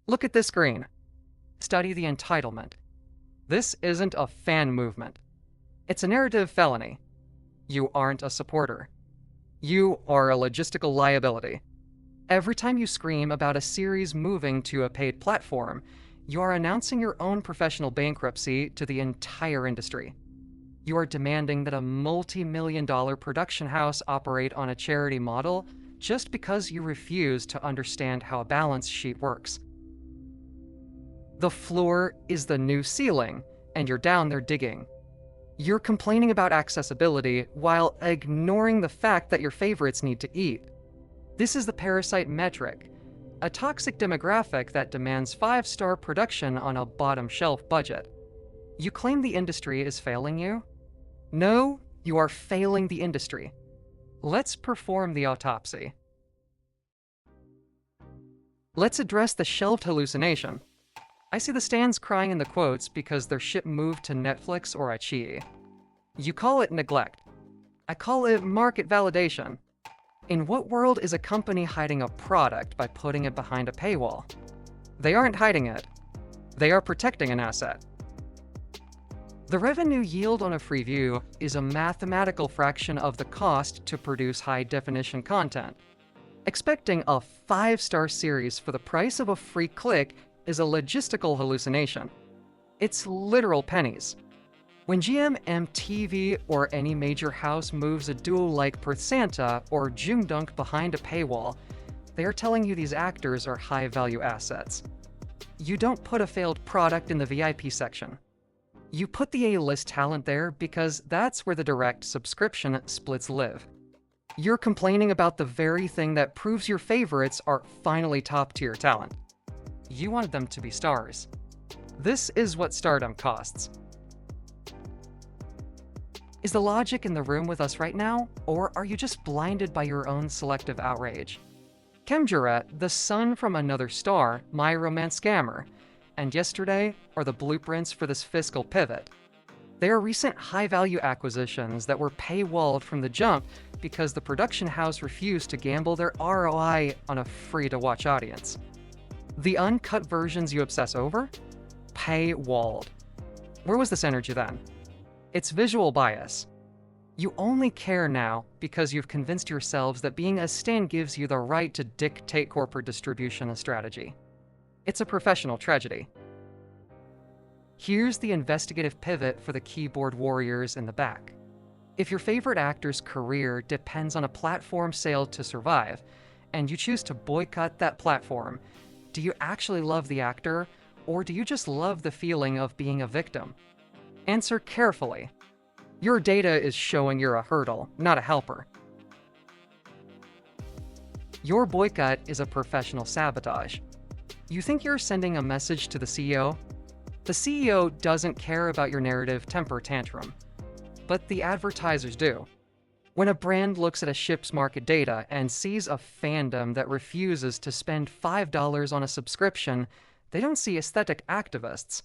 Look at this screen. Study the entitlement. This isn't a fan movement. It's a narrative felony. You aren't a supporter. You are a logistical liability. Every time you scream about a series moving to a paid platform, you are announcing your own professional bankruptcy to the entire industry. You are demanding that a multi-million-dollar production house operate on a charity model just because you refuse to understand how a balance sheet works. The floor is the new ceiling, and you're down there digging. You're complaining about accessibility while ignoring the fact that your favorites need to eat. This is the parasite metric, a toxic demographic that demands 5-star production on a bottom-shelf budget. You claim the industry is failing you? No, you are failing the industry. Let's perform the autopsy. Let's address the shelved hallucination. I see the stands crying in the quotes because their ship moved to Netflix or iQIYI. You call it neglect. I call it market validation. In what world is a company hiding a product by putting it behind a paywall? They aren't hiding it. They are protecting an asset. The revenue yield on a free view is a mathematical fraction of the cost to produce high-definition content. Expecting a 5-star series for the price of a free click is a logistical hallucination. It's literal pennies. When GMMTV or any major house moves a duo like Perth Santa or Joongdunk behind a paywall, they are telling you these actors are high-value assets. You don't put a failed product in the VIP section. You put the A-list talent there because that's where the direct subscription splits live. You're complaining about the very thing that proves your favorites are finally top-tier talent. You wanted them to be stars. This is what stardom costs. Is the logic in the room with us right now, or are you just blinded by your own selective outrage? Kemjuret, the sun from another star, my romance scammer, and yesterday are the blueprints for this fiscal pivot. They are recent high-value acquisitions that were paywalled from the jump because the production house refused to gamble their ROI on a free-to-watch audience. The uncut versions you obsess over? Paywalled. Where was this energy then? It's visual bias. You only care now because you've convinced yourselves that being a stan gives you the right to dictate corporate distribution and strategy. It's a professional tragedy. Here's the investigative pivot for the keyboard warriors in the back. If your favorite actor's career depends on a platform sale to survive, and you choose to boycott that platform, do you actually love the actor, or do you just love the feeling of being a victim? Answer carefully. Your data is showing you're a hurdle, not a helper. Your boycott is a professional sabotage. You think you're sending a message to the CEO? The CEO doesn't care about your narrative temper tantrum, but the advertisers do. When a brand looks at a ship's market data and sees a fandom that refuses to spend $5 on a subscription, they don't see aesthetic activists.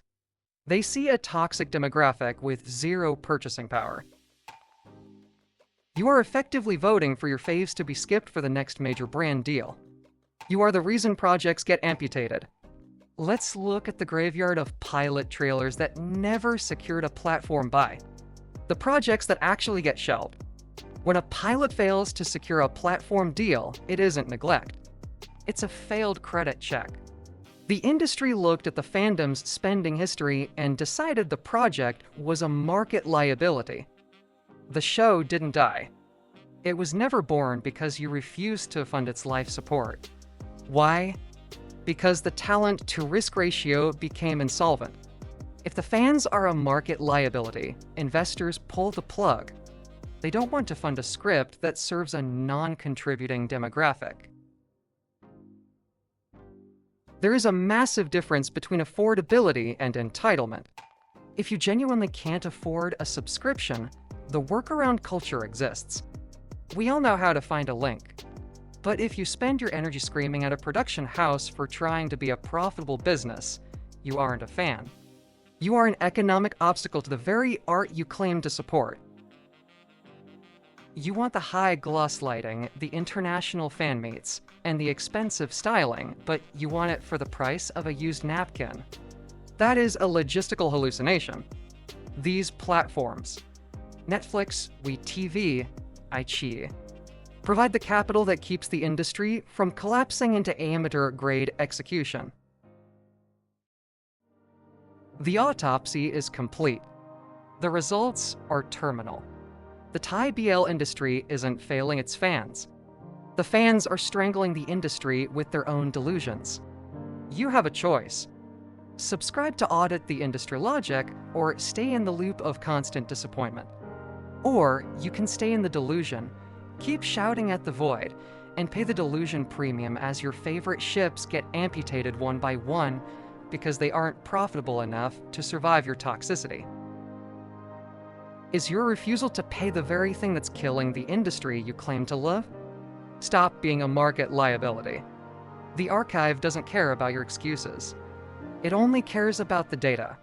They see a toxic demographic with zero purchasing power. You are effectively voting for your faves to be skipped for the next major brand deal. You are the reason projects get amputated. Let's look at the graveyard of pilot trailers that never secured a platform buy. The projects that actually get shelved. When a pilot fails to secure a platform deal, it isn't neglect. It's a failed credit check. The industry looked at the fandom's spending history and decided the project was a market liability. The show didn't die. It was never born because you refused to fund its life support. Why? Because the talent-to-risk ratio became insolvent. If the fans are a market liability, investors pull the plug. They don't want to fund a script that serves a non-contributing demographic. There is a massive difference between affordability and entitlement. If you genuinely can't afford a subscription, the workaround culture exists. We all know how to find a link. But if you spend your energy screaming at a production house for trying to be a profitable business, you aren't a fan. You are an economic obstacle to the very art you claim to support. You want the high gloss lighting, the international fan meets, and the expensive styling, but you want it for the price of a used napkin. That is a logistical hallucination. These platforms, Netflix, WeTV, iQIYI, provide the capital that keeps the industry from collapsing into amateur-grade execution. The autopsy is complete. The results are terminal. The Thai BL industry isn't failing its fans. The fans are strangling the industry with their own delusions. You have a choice. Subscribe to audit the industry logic, or stay in the loop of constant disappointment. Or you can stay in the delusion, keep shouting at the void, and pay the delusion premium as your favorite ships get amputated one by one because they aren't profitable enough to survive your toxicity. Is your refusal to pay the very thing that's killing the industry you claim to love? Stop being a market liability. The archive doesn't care about your excuses. It only cares about the data.